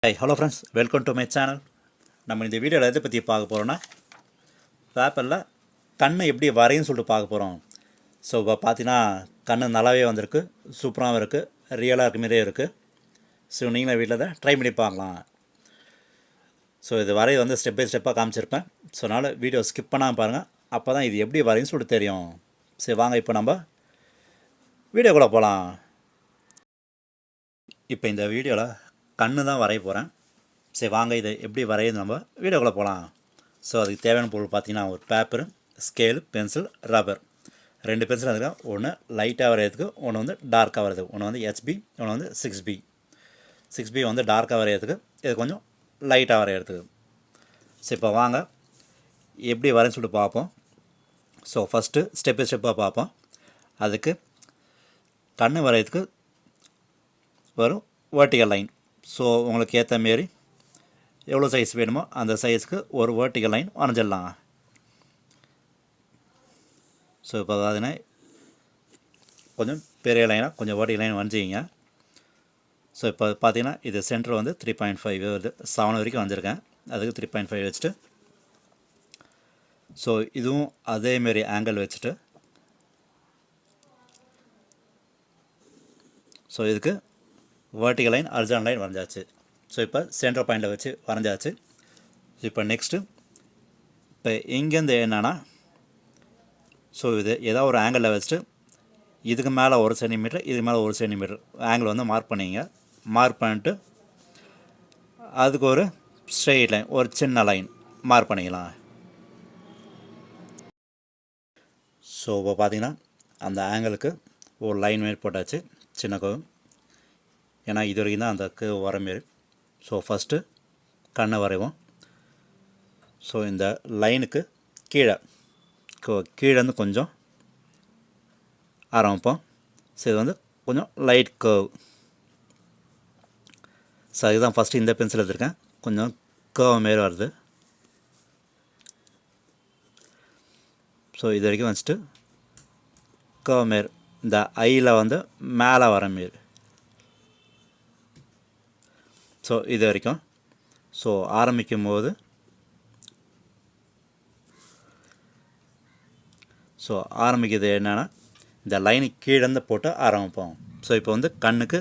Hi hello friends, welcome to my channel. நம்ம இந்த வீடியோவில் எதை பற்றி பார்க்க போகிறோன்னா, பேப்பரில் கண் எப்படி வரையும்னு சொல்லிட்டு பார்க்க போகிறோம். ஸோ இப்போ பார்த்தீங்கன்னா கண் நல்லாவே வந்திருக்கு, சூப்பராகவும் இருக்குது, ரியலாக இருக்க மாதிரியே இருக்குது. ஸோ நீங்களும் வீட்டில் தான் ட்ரை பண்ணி பார்க்கலாம். ஸோ இது வரைய வந்து ஸ்டெப் பை ஸ்டெப்பாக காமிச்சிருப்பேன். ஸோ அதனால் வீடியோ ஸ்கிப் பண்ணாமல் பாருங்கள், அப்போ தான் இது எப்படி வரையும்னு சொல்லிட்டு தெரியும். சரி வாங்க, இப்போ நம்ம வீடியோக்குள்ளே போகலாம். இப்போ இந்த வீடியோவில் கண்ணு தான் வரைய போகிறேன். சரி வாங்க, இதை எப்படி வரையுது நம்ம வீடியோக்குள்ளே போகலாம். ஸோ அதுக்கு தேவையான பொருள் பார்த்திங்கன்னா, ஒரு paper, scale, pencil, rubber. 2 pencil அதுக்கு ஒன்று லைட்டாக வரைகிறதுக்கு, ஒன்று வந்து டார்க்காக வரைகிறதுக்கு. ஒன்று வந்து HB, ஒன்று வந்து 6B. 6B வந்து டார்க்காக வரைகிறதுக்கு, இது கொஞ்சம் லைட்டாக வரைகிறதுக்கு. சரி இப்போ வாங்க எப்படி வரைன்னு சொல்லிட்டு பார்ப்போம். ஸோ ஃபஸ்ட்டு ஸ்டெப் பை ஸ்டெப்பாக பார்ப்போம். அதுக்கு கண் வரைகிறதுக்கு வரும் வெர்டிகல் லைன். ஸோ உங்களுக்கு ஏற்ற மாரி எவ்வளோ சைஸ் வேணுமோ அந்த சைஸுக்கு ஒரு வெர்டிகல் லைன் வரைஞ்சிடலாம். ஸோ இப்போ பார்த்தீங்கன்னா கொஞ்சம் பெரிய லைனாக கொஞ்சம் வெர்டிகல் லைன் வரைஞ்சிங்க. ஸோ இப்போ பார்த்தீங்கன்னா இது சென்டர் வந்து 3.5 வருது, 7 வரைக்கும் வந்திருக்கேன். அதுக்கு 3.5 வச்சுட்டு, ஸோ இதுவும் அதேமாரி ஆங்கிள் வச்சுட்டு, ஸோ இதுக்கு வெர்டிகல் லைன், ஹரிசாண்டல் லைன் வரைஞ்சாச்சு. ஸோ இப்போ சென்டர் பாயிண்டில் வச்சு வரைஞ்சாச்சு. இப்போ நெக்ஸ்ட்டு இப்போ இங்கேருந்து என்னென்னா, ஸோ இது ஏதாவது ஒரு ஆங்கிளில் வச்சுட்டு இதுக்கு மேலே 1 சென்டிமீட்டர், இதுக்கு மேலே 1 சென்டிமீட்டர் ஆங்கிள் வந்து மார்க் பண்ணிங்க. மார்க் பண்ணிட்டு அதுக்கு ஒரு ஸ்ட்ரெயிட் லைன், ஒரு சின்ன லைன் மார்க் பண்ணிக்கலாம். ஸோ இப்போ பார்த்தீங்கன்னா அந்த ஆங்கிளுக்கு ஒரு லைன் மாரி போட்டாச்சு, சின்ன கர்வ். ஏன்னா இது வரைக்கும் தான் அந்த கர்வ் வர மாரி. ஸோ ஃபஸ்ட்டு கண்ணை வரைவோம். ஸோ இந்த லைனுக்கு கீழேருந்து கொஞ்சம் ஆரம்பிப்போம். ஸோ இது வந்து கொஞ்சம் லைட் கர்வ். ஸோ அதுதான் ஃபஸ்ட்டு இந்த பென்சில் எடுத்துருக்கேன், கொஞ்சம் கர்வ் மாரி வருது. ஸோ இது வரைக்கும் வச்சுட்டு கர்வ் மாரி இந்த ஐயில் வந்து மேலே வர மாரி. ஸோ இது வரைக்கும். ஸோ ஆரம்பிக்கும் போது ஆரம்பிக்கிறது என்னென்னா, இந்த லைனுக்கு கீழேருந்து போட்டு ஆரம்பிப்போம். ஸோ இப்போ வந்து கண்ணுக்கு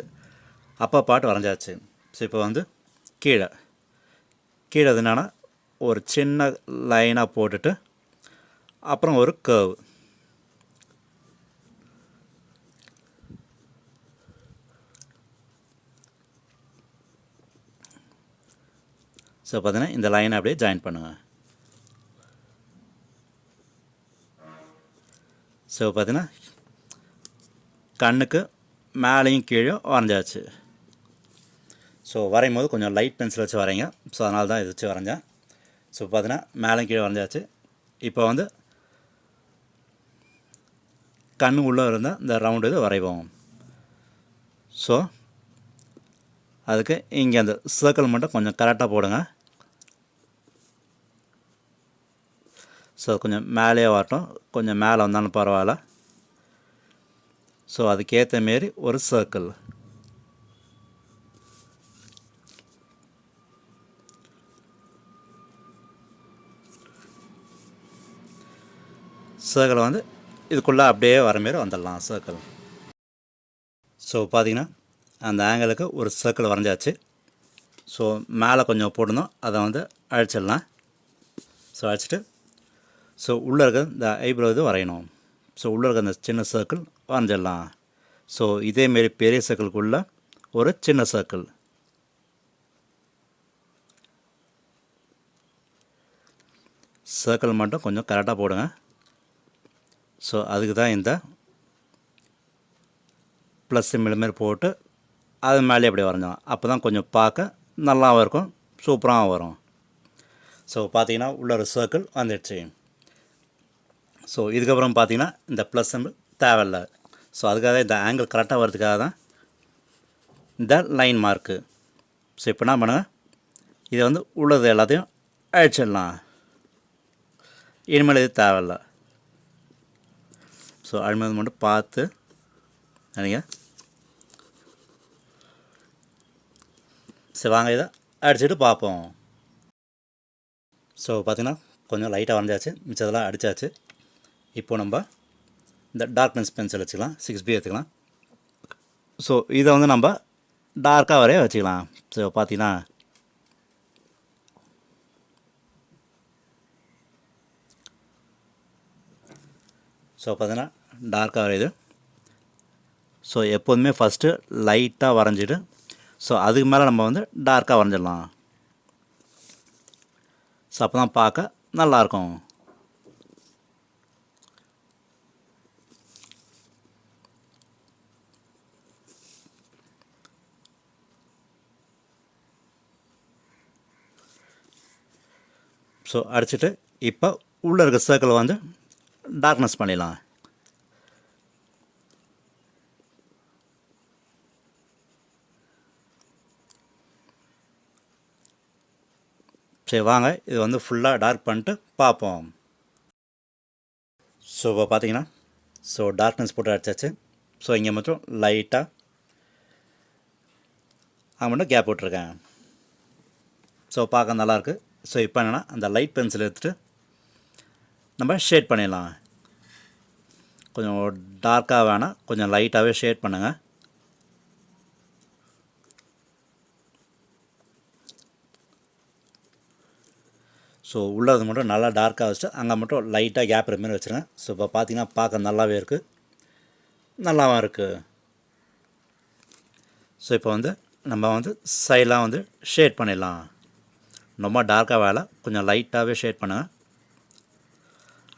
அப்பா பாட்டு வரைஞ்சாச்சு. ஸோ இப்போ வந்து கீழே அது என்னென்னா ஒரு சின்ன லைனாக போட்டுட்டு அப்புறம் ஒரு கர்வ். ஸோ பார்த்தீங்கன்னா இந்த லைனை அப்படியே ஜாயின் பண்ணுங்கள். ஸோ பார்த்தீங்கன்னா கண்ணுக்கு மேலேயும் கீழே வரைஞ்சாச்சு. ஸோ வரையும் போது கொஞ்சம் லைட் பென்சில் வச்சு வரைங்க. ஸோ அதனால தான் இது வச்சு வரைஞ்சேன். ஸோ பார்த்தீங்கன்னா மேலேயும் கீழே வரைஞ்சாச்சு. இப்போ வந்து கண்ணு உள்ளே இருந்தால் இந்த ரவுண்டு இது வரைவோம். ஸோ அதுக்கு இங்கே அந்த சர்க்கிள் மட்டும் கொஞ்சம் கரெக்டாக போடுங்க. ஸோ கொஞ்சம் மேலே வரட்டும், கொஞ்சம் மேலே வந்தாலும் பரவாயில்ல. ஸோ அதுக்கேற்ற மாரி ஒரு சர்க்கிள். சர்க்கிள் வந்து இதுக்குள்ளே அப்படியே வர மாரி வந்துடலாம் சர்க்கிள். ஸோ பார்த்திங்கன்னா அந்த ஆங்கிளுக்கு ஒரு சர்க்கிள் வரைஞ்சாச்சு. ஸோ மேலே கொஞ்சம் போடணும், அதை வந்து அழிச்சிடலாம். ஸோ அழிச்சிட்டு ஸோ உள்ளே இருக்க இந்த ஐப்ரோ இது வரையணும். ஸோ உள்ளே இருக்க அந்த சின்ன சர்க்கிள் வரைஞ்சிடலாம். ஸோ இதேமாரி பெரிய சர்க்கிள்குள்ளே ஒரு சின்ன சர்க்கிள். சர்க்கிள் மட்டும் கொஞ்சம் கரெக்டாக போடுங்க. ஸோ அதுக்கு தான் இந்த ப்ளஸ் சிம்பிள் மாரி போட்டு அது மேலே அப்படியே வரைஞ்சோம். அப்போ தான் கொஞ்சம் பார்க்க நல்லாவும் இருக்கும், சூப்பராகவும் வரும். ஸோ பார்த்தீங்கன்னா உள்ள ஒரு சர்க்கிள் வந்துடுச்சு. ஸோ இதுக்கப்புறம் பார்த்தீங்கன்னா இந்த ப்ளஸ் சிம்பிள் தேவையில்லை. ஸோ அதுக்காக இந்த ஆங்கிள் கரெக்டாக வர்றதுக்காக தான் இந்த லைன் மார்க்கு. ஸோ இப்போ என்ன பண்ணுங்கள், இதை வந்து உள்ளது எல்லாத்தையும் அழிச்சிடலாம். இனிமேல் இது தேவையில்லை. ஸோ அழிமது மட்டும் பார்த்து நினைங்க. சரி வாங்க, இதை அடிச்சுட்டு பார்ப்போம். ஸோ பார்த்திங்கன்னா கொஞ்சம் லைட்டாக வரைஞ்சாச்சு, மிச்சதெல்லாம் அடித்தாச்சு. இப்போ நம்ம இந்த டார்க்னஸ் பென்சில் வச்சுக்கலாம், 6B எடுத்துக்கலாம். ஸோ இதை வந்து நம்ம டார்க்காக வரைய வச்சுக்கலாம். ஸோ பார்த்தீங்கன்னா பார்த்தீங்கன்னா டார்க்காக வரையுது. ஸோ எப்போதுமே ஃபஸ்ட்டு லைட்டாக வரைஞ்சிட்டு ஸோ அதுக்கு மேலே நம்ம வந்து டார்க்காக வரைஞ்சிடலாம். ஸோ அப்போ தான் பார்க்க நல்லாயிருக்கும். ஸோ அடிச்சுட்டு இப்போ உள்ளே இருக்க சர்க்கிளை வந்து டார்க்னஸ் பண்ணிடலாம். சரி வாங்க இது வந்து ஃபுல்லாக டார்க் பண்ணிட்டு பார்ப்போம். ஸோ இப்போ பார்த்தீங்கன்னா டார்க்னஸ் போட்டு அடிச்சாச்சு. ஸோ இங்கே மட்டும் லைட்டாக மட்டும் கேப் விட்ருக்கேன். ஸோ பார்க்க நல்லாயிருக்கு. ஸோ இப்போ என்னென்னா அந்த லைட் பென்சில் எடுத்துகிட்டு நம்ம ஷேட் பண்ணிடலாம். கொஞ்சம் டார்க்காக வேணாம், கொஞ்சம் லைட்டாகவே ஷேட் பண்ணுங்கள். ஸோ உள்ளது மட்டும் நல்லா டார்க்காக வச்சுட்டு அங்கே மட்டும் லைட்டாக கேப் இருக்கிற மாதிரி வச்சுருங்க. ஸோ இப்போ பார்த்தீங்கன்னா பார்க்க நல்லாவே இருக்குது, நல்லாவும் இருக்குது. ஸோ இப்போ வந்து நம்ம வந்து சைடெலாம் வந்து ஷேட் பண்ணிடலாம். ரொம்ப டார்க்காக வேலை, கொஞ்சம் லைட்டாகவே ஷேட் பண்ணுங்கள்.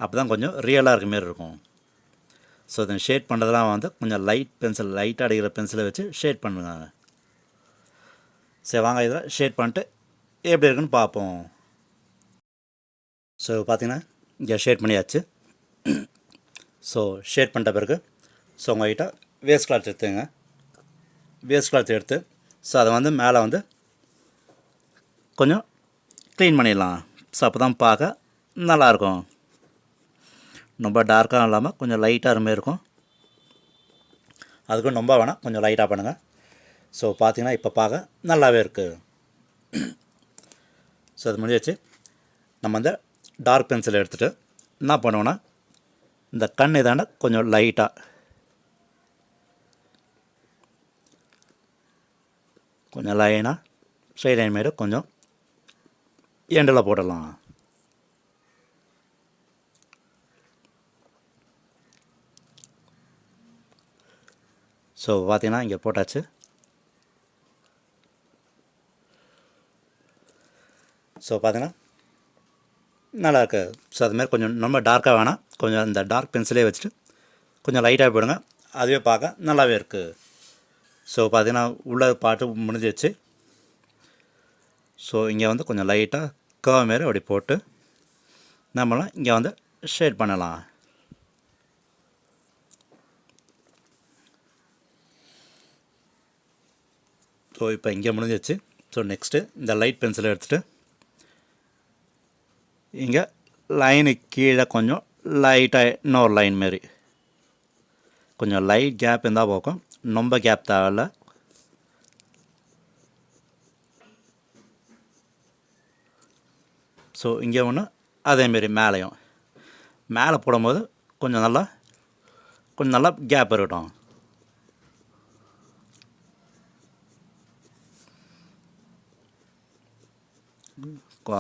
அப்போ தான் கொஞ்சம் ரியலாக இருக்க மாரி இருக்கும். ஸோ இதை ஷேட் பண்ணுறதுலாம் வந்து கொஞ்சம் லைட்டாக அடிக்கிற பென்சிலை வச்சு ஷேட் பண்ணுங்க. சரி வாங்க இதில் ஷேட் பண்ணிட்டு எப்படி இருக்குன்னு பார்ப்போம். ஸோ பார்த்திங்கன்னா இங்கே ஷேட் பண்ணியாச்சு. ஸோ ஷேட் பண்ணிட்ட பிறகு உங்கள்கிட்ட வேஸ்ட் கிளாத் எடுத்துங்க. வேஸ்ட் கிளாத் எடுத்து அதை வந்து மேலே வந்து கொஞ்சம் க்ளீன் பண்ணிடலாம். ஸோ அப்போ தான் பார்க்க நல்லாயிருக்கும். ரொம்ப டார்க்காக இல்லாமல் கொஞ்சம் லைட்டாக இருமே இருக்கும். அதுக்கும் ரொம்ப வேணாம், கொஞ்சம் லைட்டாக பண்ணுங்கள். ஸோ பார்த்திங்கன்னா இப்போ பார்க்க நல்லாவே இருக்குது. ஸோ அது முடிஞ்சிச்சு. நம்ம இந்த டார்க் பென்சில் எடுத்துகிட்டு என்ன பண்ணுவோன்னா இந்த கண் இதாண்ட கொஞ்சம் லைட்டாக கொஞ்சம் லைனாக ஸ்ட்ரைட் லைன் மாரி கொஞ்சம் எண்டில் போடலாம். ஸோ பார்த்தீங்கன்னா இங்கே போட்டாச்சு. ஸோ பார்த்தீங்கன்னா நல்லாயிருக்கு. ஸோ அதுமாதிரி கொஞ்சம் ரொம்ப டார்க்காக வேணாம், கொஞ்சம் இந்த டார்க் பென்சிலே வச்சுட்டு கொஞ்சம் லைட்டாக போடுங்க, அதுவே பார்க்க நல்லாவே இருக்குது. ஸோ பார்த்தீங்கன்னா உள்ள பாட்டு முடிஞ்சிச்சு. ஸோ இங்கே வந்து கொஞ்சம் லைட்டாக கர்வ் மாரி அப்படி போட்டு நம்மளாம் இங்கே வந்து ஷேட் பண்ணலாம். ஸோ இப்போ இங்கே முடிஞ்சிச்சு. ஸோ நெக்ஸ்ட்டு இந்த லைட் பென்சிலை எடுத்துகிட்டு இங்கே லைனுக்கு கீழே கொஞ்சம் லைட்டாக இன்னொரு லைன் மாரி கொஞ்சம் லைட் கேப் இருந்தால் போக்கும், ரொம்ப கேப் தேவையில்ல. ஸோ இங்கே ஒன்று அதேமாரி மேலேயும் மேலே போடும்போது கொஞ்சம் நல்லா கேப் இருக்கட்டும்.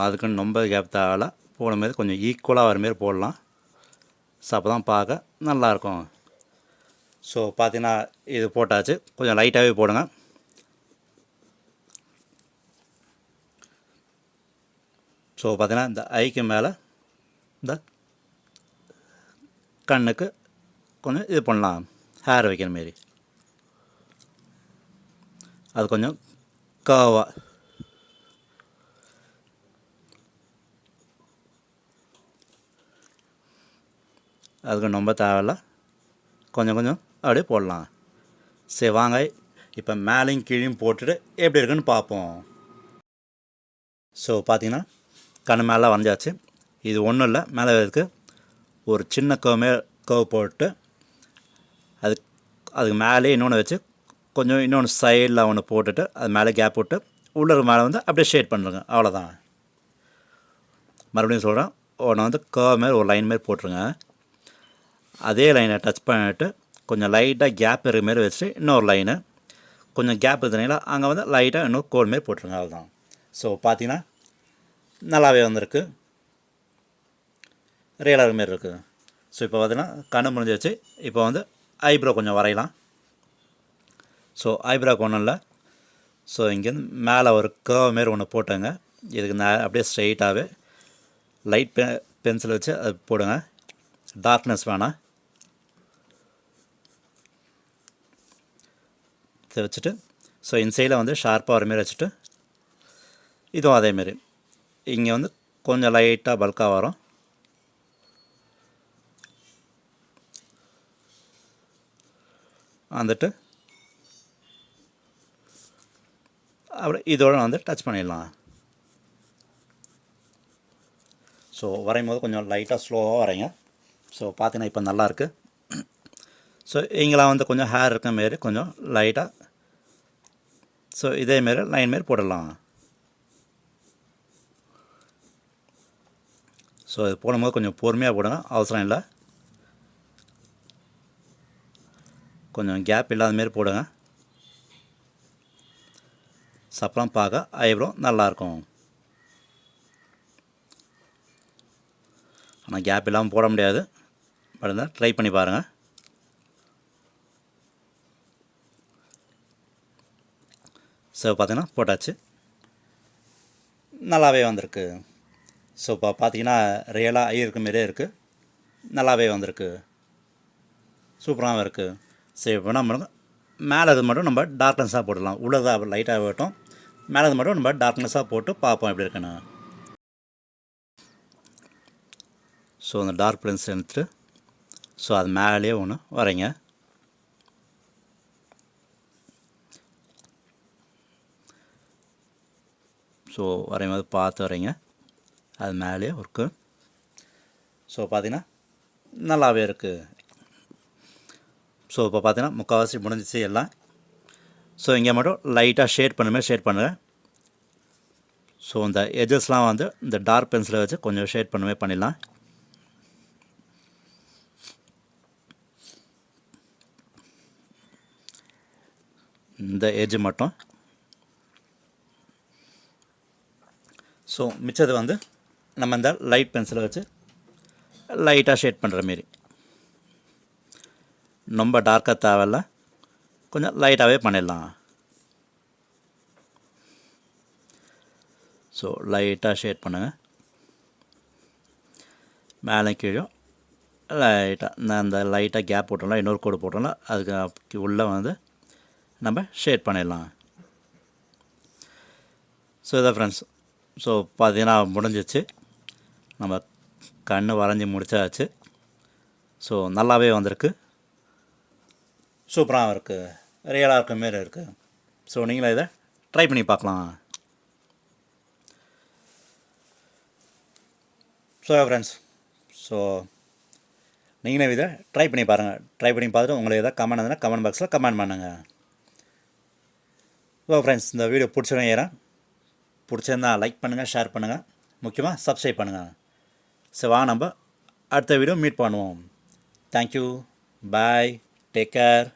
அதுக்குன்னு ரொம்ப கேப் தேவையில்ல, போடும்போது கொஞ்சம் ஈக்குவலாக வர மாரி போடலாம். ஸோ அப்போ தான் பார்க்க நல்லாயிருக்கும். ஸோ பார்த்தீங்கன்னா இது போட்டாச்சு, கொஞ்சம் லைட்டாகவே போடுங்க. ஸோ பார்த்தீங்கன்னா இந்த ஐக்கு மேலே இந்த கண்ணுக்கு கொஞ்சம் இது பண்ணலாம், ஹேர் வைக்கிற மாரி. அது கொஞ்சம் கர்வாக அதுக்கு ரொம்ப தேவையில்ல, கொஞ்சம் அப்படியே போடலாம். சரி வாங்க இப்போ மேலேயும் கீழையும் போட்டுட்டு எப்படி இருக்குன்னு பார்ப்போம். ஸோ பார்த்தீங்கன்னா கண் மேலே வரைஞ்சாச்சு. இது ஒன்றும் இல்லை, மேலே இருக்குது ஒரு சின்ன கர்வ் போட்டு அதுக்கு மேலே இன்னொன்று வச்சு கொஞ்சம் இன்னொன்று சைடில் ஒன்று போட்டுட்டு அது மேலே கேப் விட்டு உள்ளே மேலே வந்து அப்படியே ஷேட் பண்ணுறங்க, அவ்வளோதான். மறுபடியும் சொல்கிறேன், ஒன்று வந்து கர்வ் மாரி ஒரு லைன் மாரி போட்டுருங்க. அதே லைனை டச் பண்ணிவிட்டு கொஞ்சம் லைட்டாக கேப் இருக்கிற மாரி வச்சுட்டு இன்னொரு லைனு கொஞ்சம் கேப் இருக்குதுங்களா அங்கே வந்து லைட்டாக இன்னும் கோல் மாரி போட்டுருங்க, அவ்வளோதான். ஸோ பார்த்தீங்கன்னா நல்லாவே வந்திருக்கு, ரியலாக மாரி இருக்குது. ஸோ இப்போ பார்த்தீங்கன்னா கண்ணு முடிஞ்சிச்சு. இப்போ வந்து ஐப்ரோ கொஞ்சம் வரையலாம். ஸோ ஐப்ரோக்கு ஒன்றும் இல்லை. ஸோ இங்கேருந்து மேலே ஒரு கர்வ் மாரி ஒன்று போட்டேங்க. இதுக்கு அப்படியே ஸ்ட்ரைட்டாகவே லைட் பென்சில் வச்சு அது போடுங்க. டார்க்னஸ் வேணாம். இதை வச்சுட்டு ஸோ இன்சைடில் வந்து ஷார்ப்பாக வர மாரி வச்சுட்டு இதுவும் அதேமாரி இங்கே வந்து கொஞ்சம் லைட்டாக பல்காக வரும். வந்துட்டு அப்படி இதோட வந்து டச் பண்ணிடலாம். ஸோ வரையும் போது கொஞ்சம் லைட்டாக ஸ்லோவாக வரைங்க. ஸோ பார்த்தீங்கன்னா இப்போ நல்லாயிருக்கு. ஸோ இங்கெல்லாம் வந்து கொஞ்சம் ஹேர் இருக்க மாரி கொஞ்சம் லைட்டாக ஸோ இதேமாரி லைன் மாரி போடலாம். ஸோ இது போடும்போது கொஞ்சம் பொறுமையாக போடுங்க, அவசரம் இல்லை. கொஞ்சம் கேப் இல்லாத மாரி போடுங்க. சப்பளம் பார்க்க ஐப்ரோ நல்லாயிருக்கும். ஆனால் கேப் இல்லாமல் போட முடியாது. பட் இருந்தால் ட்ரை பண்ணி பாருங்கள். ஸோ பார்த்தீங்கன்னா போட்டாச்சு, நல்லாவே வந்திருக்கு. ஸோ இப்போ பார்த்தீங்கன்னா ரியலாக ஐ இருக்க மாரியே இருக்குது, நல்லாவே வந்திருக்கு, சூப்பராகவும் இருக்குது. சரி இப்போ என்ன பண்ணுங்க, மேலே இது மட்டும் நம்ம டார்க்னஸாக போடலாம். உள்ளதாக லைட்டாக விட்டோம், மேலே இது மட்டும் நம்ம டார்க்னஸாக போட்டு பார்ப்போம் எப்படி இருக்குன்னு. ஸோ அந்த டார்க் பென்சில் எடுத்துட்டு ஸோ அது மேலேயே ஒன்று வரைங்க. ஸோ வரையும் போது பார்த்து வரைங்க, அது மேலேயே இருக்கு. ஸோ பார்த்தீங்கன்னா நல்லாவே இருக்குது. ஸோ இப்போ பார்த்தீங்கன்னா முக்கால்வாசி முடிஞ்சிச்சு எல்லாம். ஸோ இங்கே மட்டும் லைட்டாக ஷேட் பண்ணுமே ஷேட் பண்ணுங்கள். ஸோ இந்த எஜஸ்லாம் வந்து இந்த டார்க் பென்சிலை வச்சு கொஞ்சம் ஷேட் பண்ணுமே பண்ணிடலாம். இந்த எஜ்ஜு மட்டும். ஸோ மிச்சது வந்து நம்ம இந்த லைட் பென்சிலை வச்சு லைட்டாக ஷேட் பண்ணுற மாரி, ரொம்ப டார்க்காக தேவையில்ல, கொஞ்சம் லைட்டாகவே பண்ணிடலாம். ஸோ லைட்டாக ஷேட் பண்ணுங்கள், மேலே கீழே லைட்டாக நான் அந்த லைட்டாக கேப் போட்டோம்னா இன்னொரு கோடு போட்டோம்னா அதுக்கு உள்ளே வந்து நம்ம ஷேட் பண்ணிடலாம். ஸோ இதான் ஃப்ரெண்ட்ஸ். ஸோ பார்த்தீங்கன்னா முடிஞ்சிச்சு, நம்ம கண் வரைஞ்சி முடிச்சாச்சு. ஸோ நல்லாவே வந்திருக்கு, சூப்பராகவும் இருக்குது, ரியலாக இருக்க மாரி இருக்குது. ஸோ நீங்களும் இதை ட்ரை பண்ணி பார்க்கலாம். ஸோ ஃப்ரெண்ட்ஸ், ஸோ நீங்களும் இதை ட்ரை பண்ணி பாருங்கள். ட்ரை பண்ணி பார்த்துட்டு உங்களுக்கு எதாவது கமெண்ட் இருந்தால் கமெண்ட் பாக்ஸில் கமெண்ட் பண்ணுங்கள். ஸோ ஃப்ரெண்ட்ஸ், இந்த வீடியோ பிடிச்சிருந்தா லைக் பண்ணுங்கள், ஷேர் பண்ணுங்கள், முக்கியமாக சப்ஸ்கிரைப் பண்ணுங்கள். ஸோ வாங்க நம்ம அடுத்த வீடியோ மீட் பண்ணுவோம். தேங்க்யூ, பாய், டேக் கேர்.